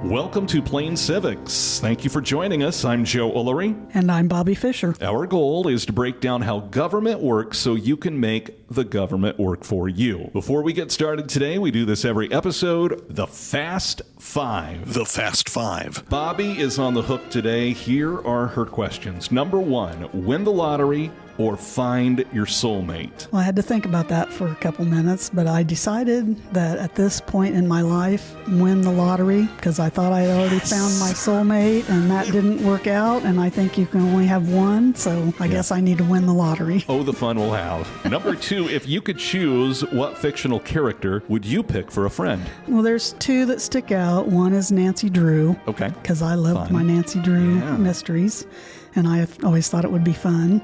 Welcome to Plain Civics. Thank you for joining us. I'm Joe Ullery. And I'm Bobby Fisher. Our goal is to break down how government works so you can make the government work for you. Before we get started today, we do this every episode, the Fast Five. The Fast Five. Bobby is on the hook today. Here are her questions. Number one, win the lottery or find your soulmate? Well, I had to think about that for a couple minutes, but I decided that at this point in my life, win the lottery, because I thought I had already found my soulmate, and that didn't work out, and I think you can only have one, so I guess I need to win the lottery. Oh, the fun we'll have. Number two, if you could choose, what fictional character would you pick for a friend? Well, there's two that stick out. One is Nancy Drew. Okay. Because I loved my Nancy Drew mysteries, and I always thought it would be fun.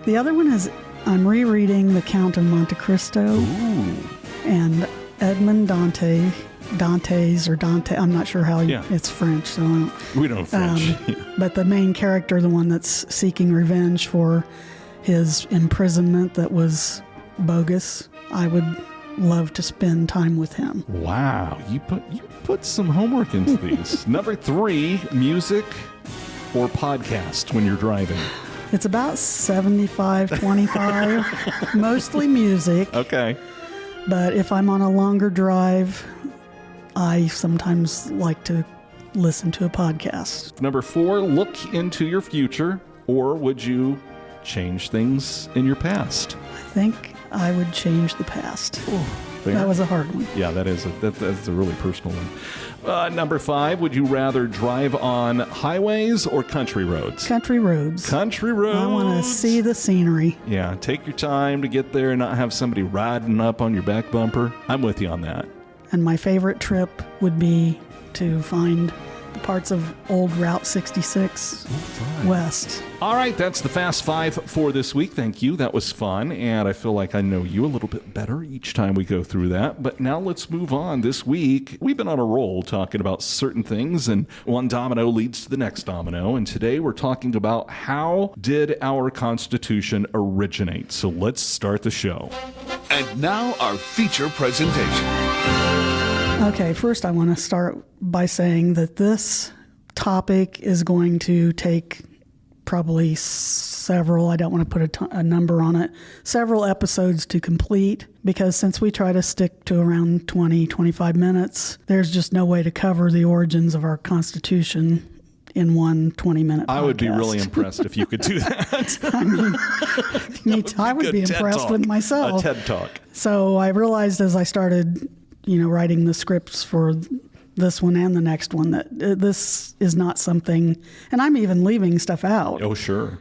The other one is I'm rereading The Count of Monte Cristo. Ooh. And Edmond Dantes, I'm not sure how it's French, so I don't. We don't know French. But the main character, the one that's seeking revenge for his imprisonment that was bogus, I would love to spend time with him. Wow, you put some homework into these. Number three, music or podcast when you're driving? It's about 75-25, mostly music. Okay. But if I'm on a longer drive, I sometimes like to listen to a podcast. Number four, look into your future, or would you change things in your past? I think I would change the past. Oh, that was a hard one. Yeah, that's a really personal one. Number five, would you rather drive on highways or country roads? Country roads. Country roads. I want to see the scenery. Yeah, take your time to get there and not have somebody riding up on your back bumper. I'm with you on that. And my favorite trip would be to find the parts of old Route 66 west. All right, that's the Fast Five for this week. Thank you. That was fun, and I feel like I know you a little bit better each time we go through that. But now let's move on. This week, we've been on a roll talking about certain things, and one domino leads to the next domino. And today we're talking about how did our Constitution originate. So let's start the show. And now our feature presentation. Okay, first I want to start by saying that this topic is going to take probably several, I don't want to put a number on it, several episodes to complete, because since we try to stick to around 20-25 minutes, there's just no way to cover the origins of our Constitution in one 20-minute podcast. I would be really impressed if you could do that. I would be impressed with myself. A TED Talk. So I realized as I started writing the scripts for this one and the next one that this is not something, and I'm even leaving stuff out. Oh, sure.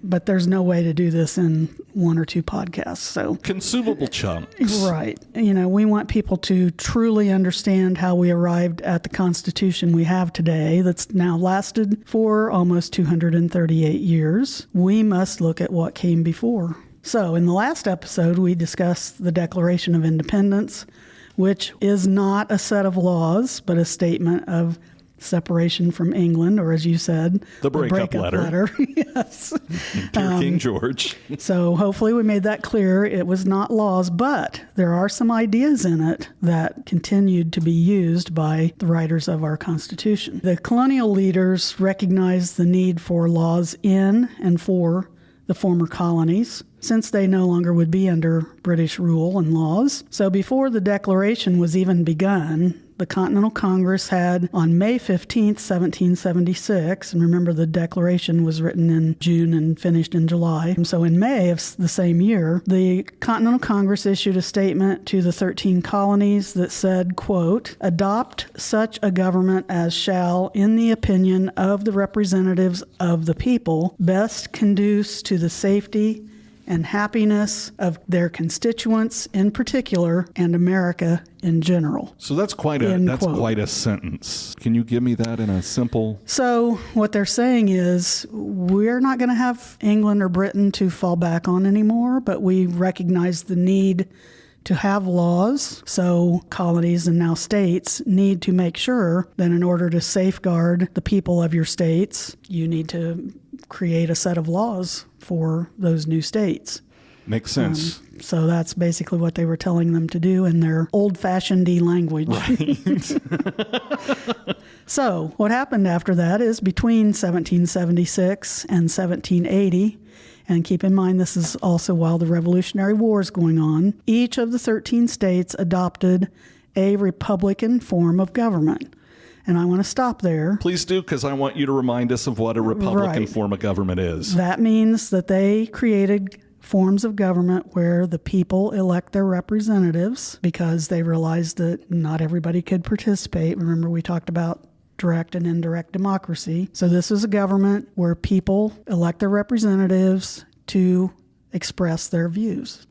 But there's no way to do this in one or two podcasts. So consumable chunks. Right. We want people to truly understand how we arrived at the Constitution we have today that's now lasted for almost 238 years. We must look at what came before. So in the last episode, we discussed the Declaration of Independence, which is not a set of laws, but a statement of separation from England, or as you said, the breakup letter. Yes. Dear King George. So hopefully we made that clear. It was not laws, but there are some ideas in it that continued to be used by the writers of our Constitution. The colonial leaders recognized the need for laws in and for the former colonies, since they no longer would be under British rule and laws. So before the Declaration was even begun, the Continental Congress had on May 15th, 1776, and remember the Declaration was written in June and finished in July. And so in May of the same year, the Continental Congress issued a statement to the 13 colonies that said, quote, "Adopt such a government as shall, in the opinion of the representatives of the people, best conduce to the safety and happiness of their constituents in particular and America in general." So that's quite a sentence. Can you give me that in a simple? So what they're saying is we're not going to have England or Britain to fall back on anymore, but we recognize the need to have laws. So colonies and now states need to make sure that in order to safeguard the people of your states, you need to create a set of laws for those new states. Makes sense. So that's basically what they were telling them to do in their old-fashioned language. Right. So what happened after that is between 1776 and 1780, and keep in mind this is also while the Revolutionary War is going on, each of the 13 states adopted a Republican form of government. And I want to stop there. Please do, because I want you to remind us of what a Republican form of government is. That means that they created forms of government where the people elect their representatives because they realized that not everybody could participate. Remember, we talked about direct and indirect democracy. So this is a government where people elect their representatives to express their views,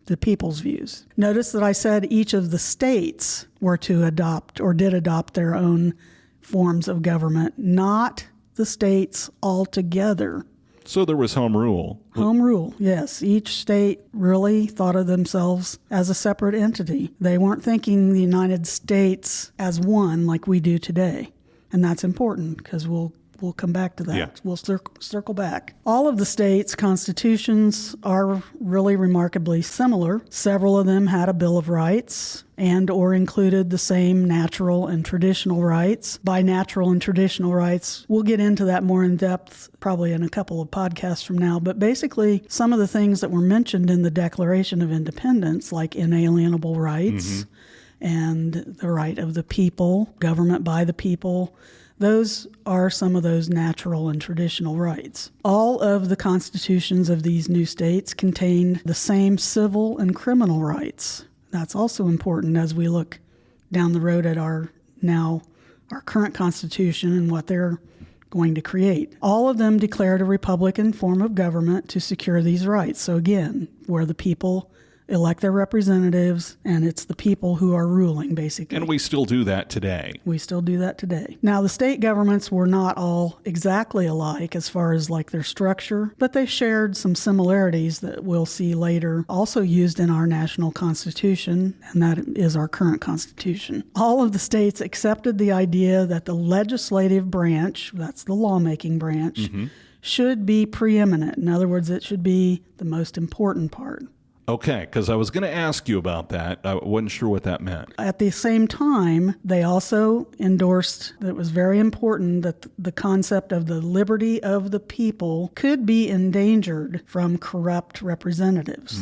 the people's views. Notice that I said each of the states were to adopt or did adopt their own forms of government, not the states altogether. So there was home rule. Home rule, yes. Each state really thought of themselves as a separate entity. They weren't thinking the United States as one like we do today. And that's important because we'll come back to that. Yeah. We'll circle back. All of the states' constitutions are really remarkably similar. Several of them had a Bill of Rights and or included the same natural and traditional rights. By natural and traditional rights, we'll get into that more in depth probably in a couple of podcasts from now. But basically, some of the things that were mentioned in the Declaration of Independence, like inalienable rights, and the right of the people, government by the people, those are some of those natural and traditional rights. All of the constitutions of these new states contained the same civil and criminal rights. That's also important as we look down the road at our current constitution and what they're going to create. All of them declared a Republican form of government to secure these rights. So again, where the people elect their representatives, and it's the people who are ruling, basically. And we still do that today. We still do that today. Now, the state governments were not all exactly alike as far as like their structure, but they shared some similarities that we'll see later, also used in our national constitution, and that is our current constitution. All of the states accepted the idea that the legislative branch, that's the lawmaking branch, should be preeminent. In other words, it should be the most important part. Okay, because I was going to ask you about that. I wasn't sure what that meant. At the same time, they also endorsed that it was very important that the concept of the liberty of the people could be endangered from corrupt representatives,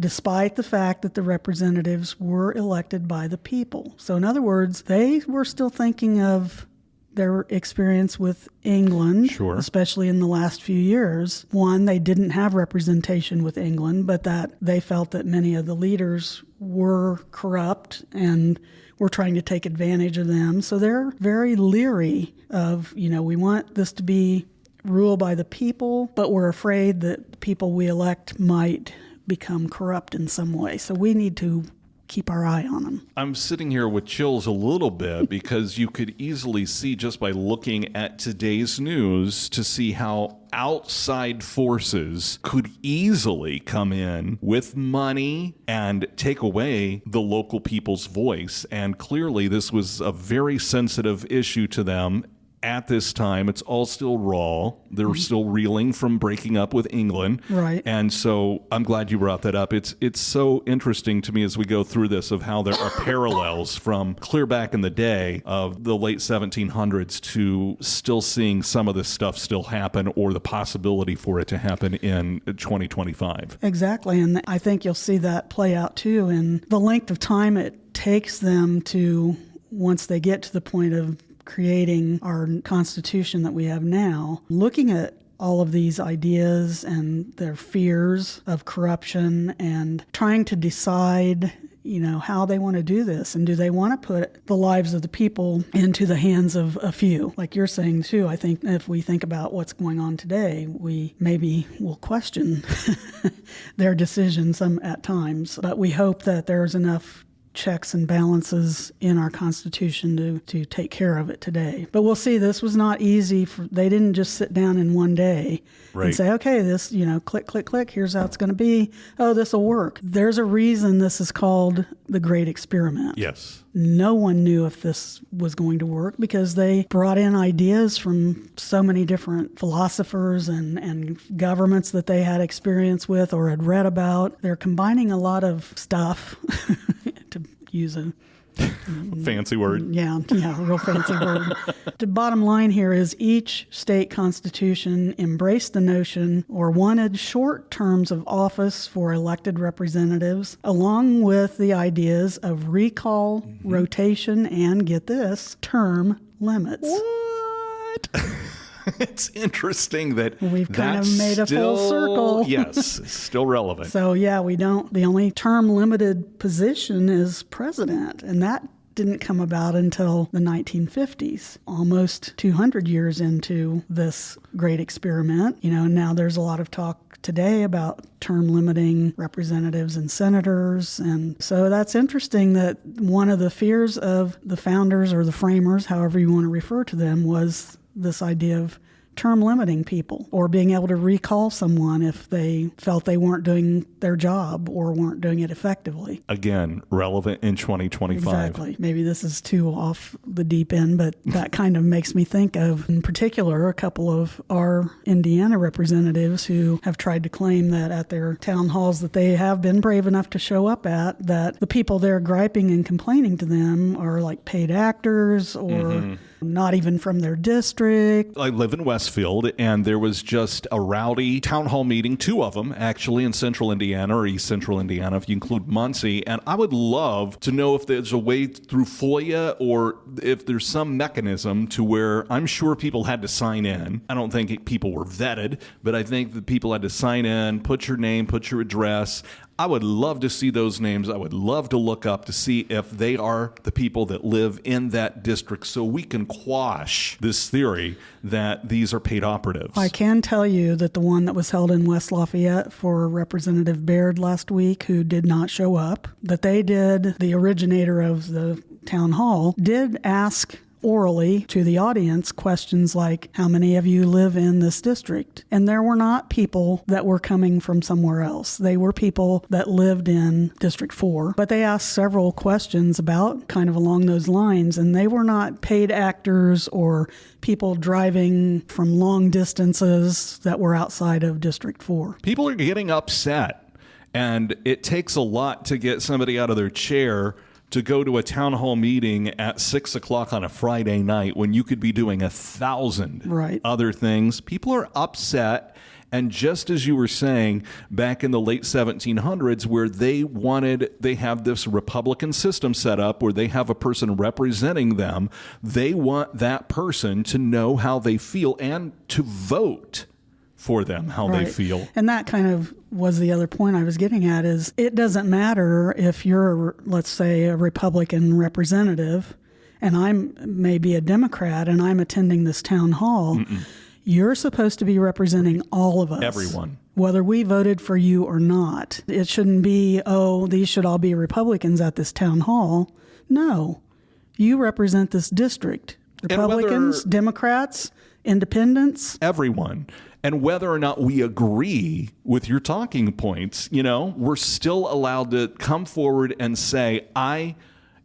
despite the fact that the representatives were elected by the people. So in other words, they were still thinking of their experience with England, especially in the last few years. One, they didn't have representation with England, but that they felt that many of the leaders were corrupt and were trying to take advantage of them. So they're very leery of, we want this to be ruled by the people, but we're afraid that the people we elect might become corrupt in some way. So we need to keep our eye on them. I'm sitting here with chills a little bit because you could easily see just by looking at today's news to see how outside forces could easily come in with money and take away the local people's voice. And clearly this was a very sensitive issue to them. At this time, it's all still raw. They're still reeling from breaking up with England. Right. And so I'm glad you brought that up. It's so interesting to me as we go through this of how there are parallels from clear back in the day of the late 1700s to still seeing some of this stuff still happen or the possibility for it to happen in 2025. Exactly. And I think you'll see that play out too in the length of time it takes them to, once they get to the point of creating our Constitution that we have now, looking at all of these ideas and their fears of corruption and trying to decide, how they want to do this. And do they want to put the lives of the people into the hands of a few? Like you're saying too, I think if we think about what's going on today, we maybe will question their decisions at times. But we hope that there's enough checks and balances in our Constitution to take care of it today. But we'll see, this was not easy. They didn't just sit down in one day and say, okay, this, click, click, click, here's how it's going to be. Oh, this will work. There's a reason this is called the Great Experiment. Yes. No one knew if this was going to work because they brought in ideas from so many different philosophers and governments that they had experience with or had read about. They're combining a lot of stuff, to use a fancy word. Yeah, real fancy word. The bottom line here is each state constitution embraced the notion or wanted short terms of office for elected representatives, along with the ideas of recall, rotation, and, get this, term limits. What? It's interesting that we've kind of made a full circle. Yes, still relevant. So the only term limited position is president, and that didn't come about until the 1950s, almost 200 years into this great experiment. Now there's a lot of talk today about term limiting representatives and senators. And so that's interesting that one of the fears of the founders or the framers, however you want to refer to them, was this idea of term limiting people or being able to recall someone if they felt they weren't doing their job or weren't doing it effectively. Again, relevant in 2025. Exactly. Maybe this is too off the deep end, but that kind of makes me think of, in particular, a couple of our Indiana representatives who have tried to claim that at their town halls that they have been brave enough to show up at, that the people they're griping and complaining to them are like paid actors or not even from their district. I live in Westfield, and there was just a rowdy town hall meeting, 2 of them actually, in central Indiana or east central Indiana, if you include Muncie. And I would love to know if there's a way through FOIA or if there's some mechanism to where I'm sure people had to sign in. I don't think people were vetted, but I think that people had to sign in, put your name, put your address. I would love to see those names. I would love to look up to see if they are the people that live in that district so we can quash this theory that these are paid operatives. I can tell you that the one that was held in West Lafayette for Representative Baird last week, who did not show up, that they did, the originator of the town hall, did ask orally to the audience questions like, how many of you live in this district? And there were not people that were coming from somewhere else. They were people that lived in District 4. But they asked several questions about kind of along those lines, and they were not paid actors or people driving from long distances that were outside of District 4. People are getting upset, and it takes a lot to get somebody out of their chair to go to a town hall meeting at 6 o'clock on a Friday night when you could be doing 1,000 other things. People are upset. And just as you were saying, back in the late 1700s, where they have this Republican system set up where they have a person representing them, they want that person to know how they feel and to vote for them, how they feel. And that kind of was the other point I was getting at, is it doesn't matter if you're, let's say, a Republican representative and I'm maybe a Democrat and I'm attending this town hall. You're supposed to be representing all of us. Everyone. Whether we voted for you or not. It shouldn't be, these should all be Republicans at this town hall. No. You represent this district. Republicans, Democrats, independents. Everyone. And whether or not we agree with your talking points, we're still allowed to come forward and say, I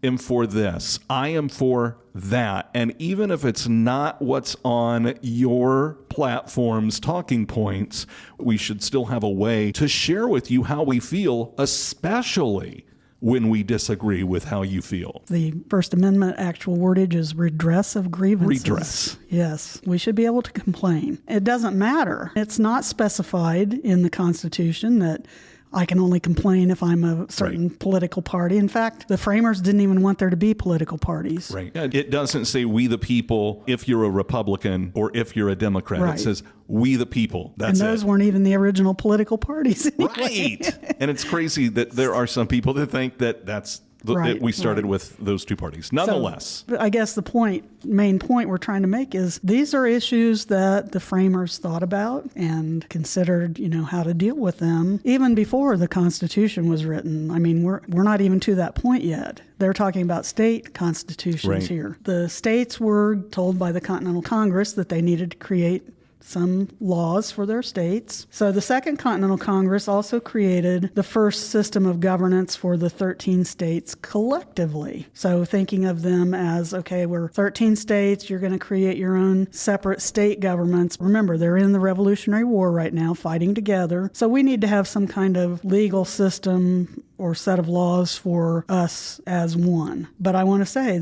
am for this. I am for that. And even if it's not what's on your platform's talking points, we should still have a way to share with you how we feel, especially when we disagree with how you feel. The First Amendment actual wordage is redress of grievances. Redress. Yes. We should be able to complain. It doesn't matter. It's not specified in the Constitution that I can only complain if I'm a certain political party. In fact, the framers didn't even want there to be political parties. Right. It doesn't say we the people if you're a Republican or if you're a Democrat. It says we the people. That's it. And those weren't even the original political parties anyway. Right. And it's crazy that there are some people that think that that's Right, We started right. with those two parties. Nonetheless. So, I guess the main point we're trying to make is these are issues that the framers thought about and considered, how to deal with them even before the Constitution was written. I mean, we're not even to that point yet. They're talking about state constitutions Right. here. The states were told by the Continental Congress that they needed to create some laws for their states. So the Second Continental Congress also created the first system of governance for the 13 states collectively. So thinking of them as, okay, we're 13 states, you're going to create your own separate state governments. Remember, they're in the Revolutionary War right now, fighting together. So we need to have some kind of legal system or set of laws for us as one. But I want to say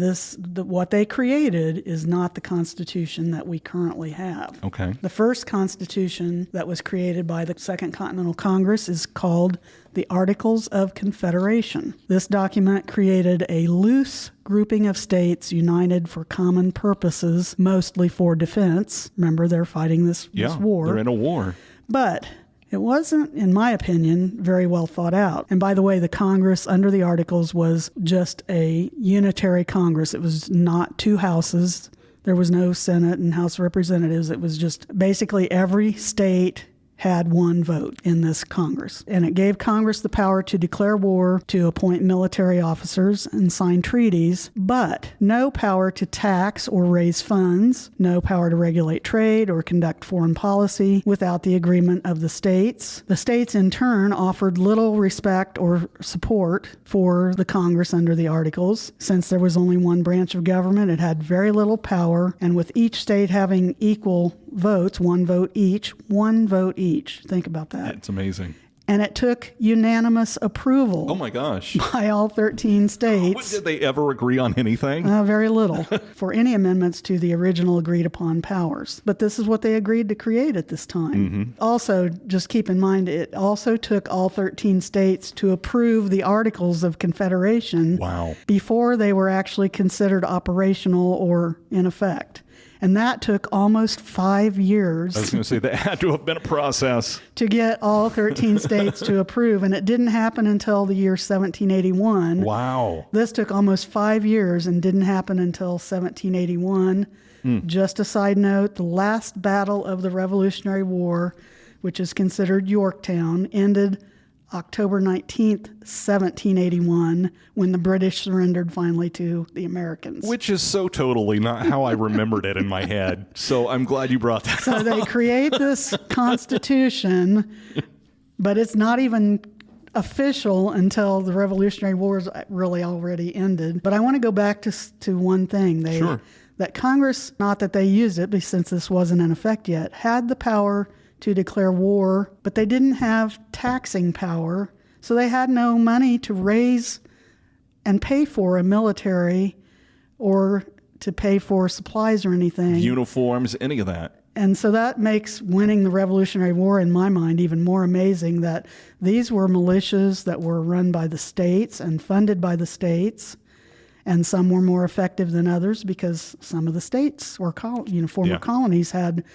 what they created is not the Constitution that we currently have. Okay. The first Constitution that was created by the Second Continental Congress is called the Articles of Confederation. This document created a loose grouping of states united for common purposes, mostly for defense. Remember, they're fighting this war. They're in a war. But it wasn't, in my opinion, very well thought out. And by the way, the Congress under the Articles was just a unitary Congress. It was not two houses. There was no Senate and House of Representatives. It was just basically every state had one vote in this Congress. And it gave Congress the power to declare war, to appoint military officers, and sign treaties, but no power to tax or raise funds, no power to regulate trade or conduct foreign policy without the agreement of the states. The states, in turn, offered little respect or support for the Congress under the Articles. Since there was only one branch of government, it had very little power, and with each state having equal votes, one vote each. Think about that. It's amazing. And it took unanimous approval. Oh my gosh. By all 13 states. Did they ever agree on anything? Very little for any amendments to the original agreed upon powers. But this is what they agreed to create at this time. Mm-hmm. Also, just keep in mind, it also took all 13 states to approve the Articles of Confederation Wow. before they were actually considered operational or in effect. And that took almost 5 years. I was going to say that had to have been a process. To get all 13 states to approve. And it didn't happen until the year 1781. Wow. This took almost 5 years and didn't happen until 1781. Just a side note, the last battle of the Revolutionary War, which is considered Yorktown, ended October 19th, 1781, when the British surrendered finally to the Americans. Which is so totally not how I remembered it in my head. So I'm glad you brought that So up. they create this Constitution, but it's not even official until the Revolutionary Wars really already ended. But I want to go back to one thing. Sure. That Congress, not that they used it, but since this wasn't in effect yet, had the power to declare war, but they didn't have taxing power, so they had no money to raise and pay for a military or to pay for supplies or anything. Uniforms, any of that. And so that makes winning the Revolutionary War, in my mind, even more amazing, that these were militias that were run by the states and funded by the states, and some were more effective than others because some of the states or former colonies had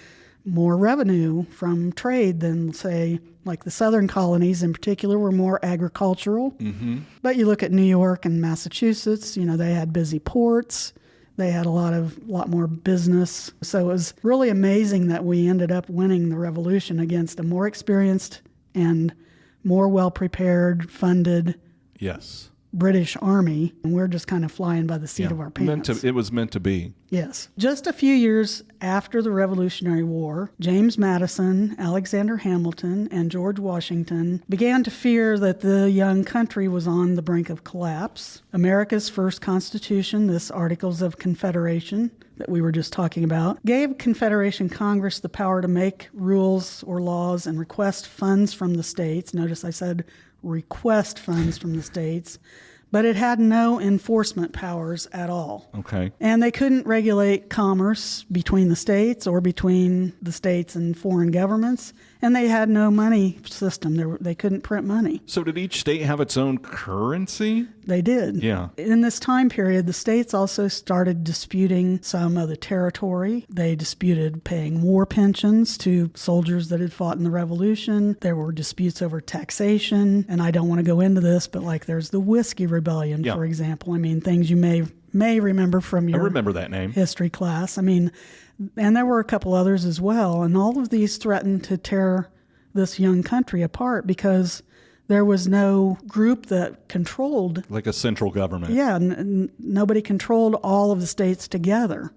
more revenue from trade than, say, like the southern colonies in particular were more agricultural. Mm-hmm. But you look at New York and Massachusetts, they had busy ports. They had a lot more business. So it was really amazing that we ended up winning the revolution against a more experienced and more well-prepared, funded Yes. British Army, and we're just kind of flying by the seat of our pants. It was meant to be. Yes. Just a few years after the Revolutionary War, James Madison, Alexander Hamilton, and George Washington began to fear that the young country was on the brink of collapse. America's first Constitution, this Articles of Confederation that we were just talking about, gave Confederation Congress the power to make rules or laws and request funds from the states. Notice I said request funds from the states, but it had no enforcement powers at all. Okay. And they couldn't regulate commerce between the states or between the states and foreign governments, and they had no money system. They couldn't print money. So did each state have its own currency? They did. Yeah. In this time period, the states also started disputing some of the territory. They disputed paying war pensions to soldiers that had fought in the Revolution. There were disputes over taxation, and I don't want to go into this, but there's the whiskey rebellion Rebellion, Yeah. for example. I mean, things you may remember from I your remember that name. history class. I mean, and there were a couple others as well. And all of these threatened to tear this young country apart because there was no group that controlled. Like a central government. Yeah, nobody controlled all of the states together.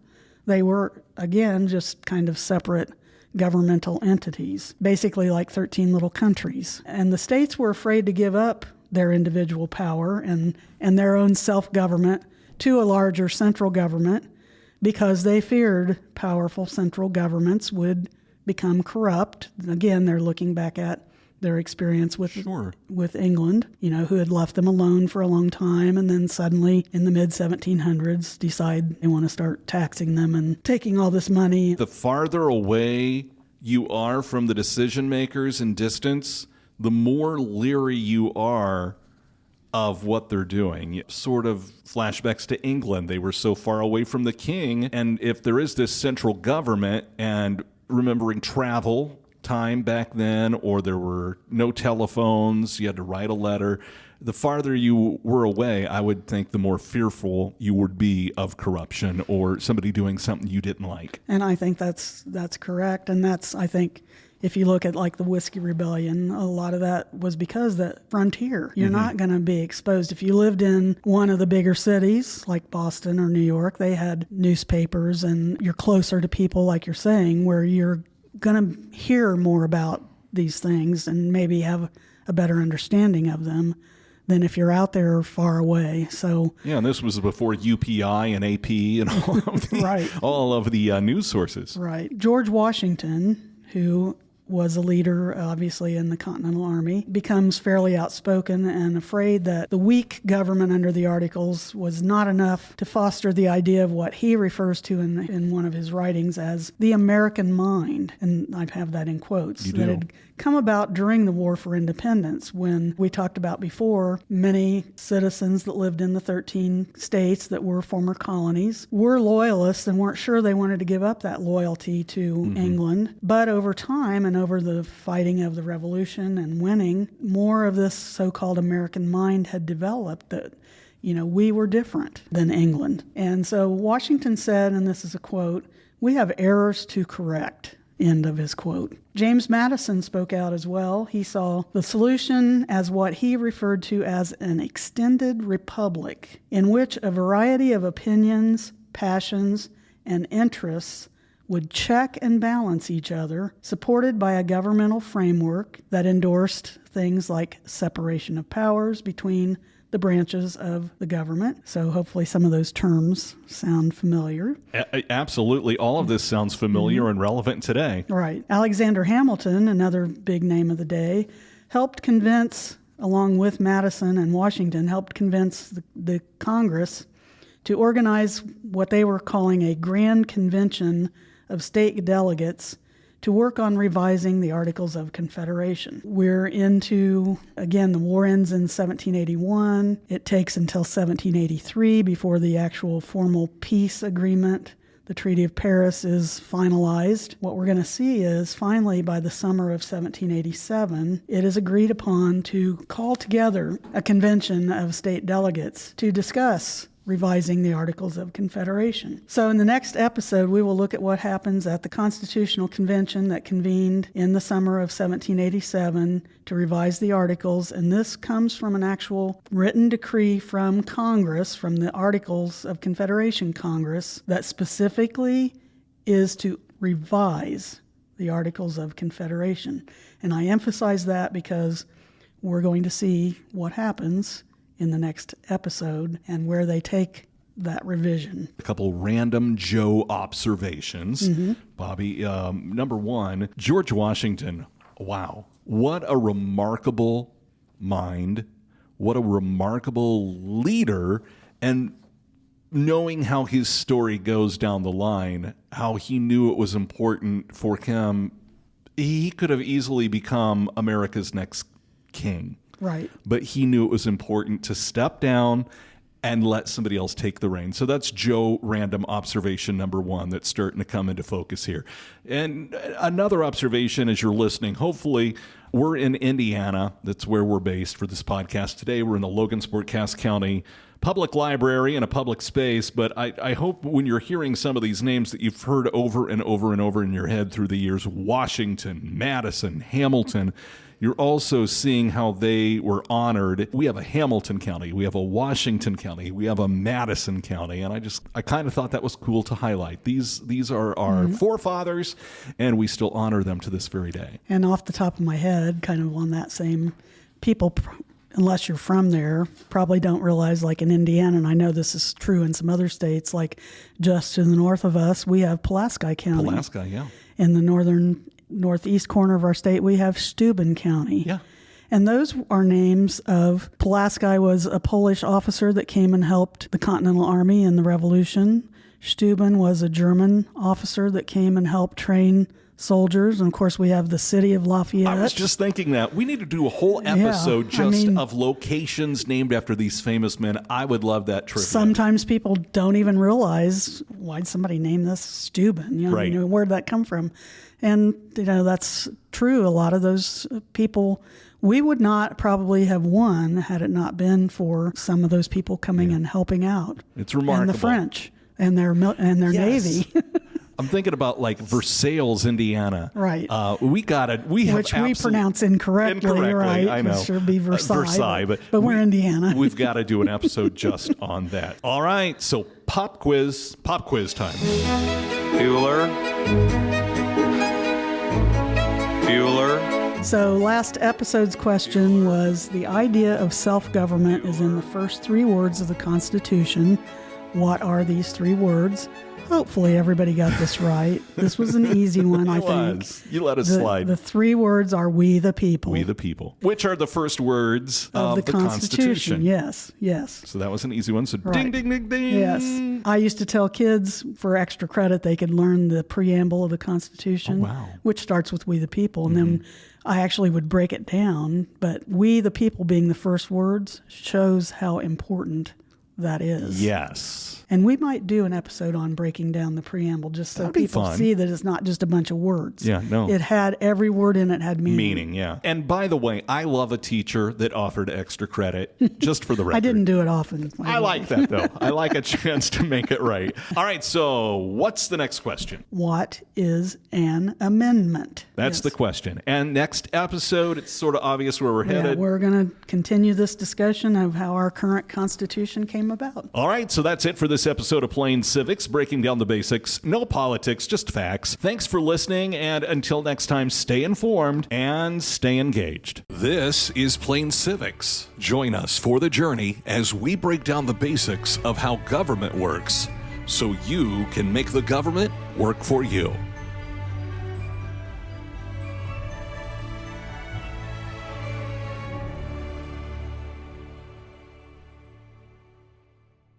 They were, again, just kind of separate governmental entities, basically like 13 little countries. And the states were afraid to give up their individual power and their own self-government to a larger central government because they feared powerful central governments would become corrupt. Again, they're looking back at their experience with England, who had left them alone for a long time, and then suddenly in the mid-1700s decide they want to start taxing them and taking all this money. The farther away you are from the decision makers in distance, the more leery you are of what they're doing. Sort of flashbacks to England. They were so far away from the king, and if there is this central government, and remembering travel time back then, or there were no telephones, you had to write a letter. The farther you were away, I would think the more fearful you would be of corruption or somebody doing something you didn't like. And I think that's correct. And I think, if you look at like the Whiskey Rebellion, a lot of that was because that frontier. You're not going to be exposed. If you lived in one of the bigger cities like Boston or New York, they had newspapers, and you're closer to people, like you're saying, where you're going to hear more about these things and maybe have a better understanding of them than if you're out there far away. So yeah, and this was before UPI and AP and all of the news sources. Right. George Washington, who was a leader, obviously, in the Continental Army, becomes fairly outspoken and afraid that the weak government under the Articles was not enough to foster the idea of what he refers to in one of his writings as the American mind. And I have that in quotes. You do. That had come about during the War for Independence, when we talked about before, many citizens that lived in the 13 states that were former colonies were loyalists and weren't sure they wanted to give up that loyalty to England. But over time and over the fighting of the Revolution and winning, more of this so-called American mind had developed that, we were different than England. And so Washington said, and this is a quote, "We have errors to correct." End of his quote. James Madison spoke out as well. He saw the solution as what he referred to as an extended republic, in which a variety of opinions, passions, and interests would check and balance each other, supported by a governmental framework that endorsed things like separation of powers between the branches of the government. So hopefully some of those terms sound familiar. Absolutely. All of this sounds familiar and relevant today. Right. Alexander Hamilton, another big name of the day, helped convince, along with Madison and Washington, helped convince the Congress to organize what they were calling a Grand Convention of State Delegates to work on revising the Articles of Confederation. We're into, again, the war ends in 1781. It takes until 1783 before the actual formal peace agreement, the Treaty of Paris, is finalized. What we're going to see is, finally, by the summer of 1787, it is agreed upon to call together a convention of state delegates to discuss revising the Articles of Confederation. So in the next episode, we will look at what happens at the Constitutional Convention that convened in the summer of 1787 to revise the Articles. And this comes from an actual written decree from Congress, from the Articles of Confederation Congress, that specifically is to revise the Articles of Confederation. And I emphasize that because we're going to see what happens in the next episode and where they take that revision. A couple random Joe observations. Bobby, number one, George Washington. Wow. What a remarkable mind. What a remarkable leader. And knowing how his story goes down the line, how he knew it was important for him, he could have easily become America's next king. Right. But he knew it was important to step down and let somebody else take the reins. So that's Joe random observation number one that's starting to come into focus here. And another observation as you're listening, hopefully we're in Indiana. That's where we're based for this podcast today. We're in the Logansport, Cass County Public Library in a public space, but I hope when you're hearing some of these names that you've heard over and over and over in your head through the years, Washington, Madison, Hamilton, you're also seeing how they were honored. We have a Hamilton County, we have a Washington County, we have a Madison County, and I kind of thought that was cool to highlight. These are our forefathers, and we still honor them to this very day. And off the top of my head, kind of on that same, people, unless you're from there, probably don't realize, like in Indiana, and I know this is true in some other states, like just to the north of us, we have Pulaski County. Pulaski, yeah. In the northeast corner of our state, we have Steuben County. Yeah. And those are names of, Pulaski was a Polish officer that came and helped the Continental Army in the Revolution. Steuben was a German officer that came and helped train soldiers. And of course, we have the city of Lafayette. I was just thinking that. We need to do a whole episode of locations named after these famous men. I would love that trivia. Sometimes people don't even realize, why'd somebody name this Steuben? Right. Where'd that come from? And, that's true. A lot of those people, we would not probably have won had it not been for some of those people coming and helping out. It's remarkable. And the French and their Navy. I'm thinking about like Versailles, Indiana. Right. Which we pronounce incorrectly, right? I know. It should be Versailles. But we're Indiana. We've got to do an episode just on that. All right. So pop quiz time. Bueller. So last episode's question was, the idea of self-government is in the first 3 words of the Constitution. What are these 3 words? Hopefully everybody got this right. This was an easy one, I think. You let us slide. The 3 words are we the people. We the people. Which are the first words of the Constitution. Yes. So that was an easy one. So right. Ding, ding, ding, ding. Yes. I used to tell kids for extra credit they could learn the preamble of the Constitution, which starts with we the people. And then I actually would break it down. But we the people being the first words shows how important that is. Yes. And we might do an episode on breaking down the preamble just so people see that it's not just a bunch of words. Yeah, no. It had, every word in it had meaning. Meaning, yeah. And by the way, I love a teacher that offered extra credit, just for the record. I didn't do it often. I like that, though. I like a chance to make it right. All right, so what's the next question? What is an amendment? That's the question. And next episode, it's sort of obvious where we're headed. Yeah, we're going to continue this discussion of how our current Constitution came about. All right, so that's it for this episode of Plain Civics, breaking down the basics. No politics, just facts. Thanks for listening, and until next time, stay informed and stay engaged. This is Plain Civics. Join us for the journey as we break down the basics of how government works, so you can make the government work for you.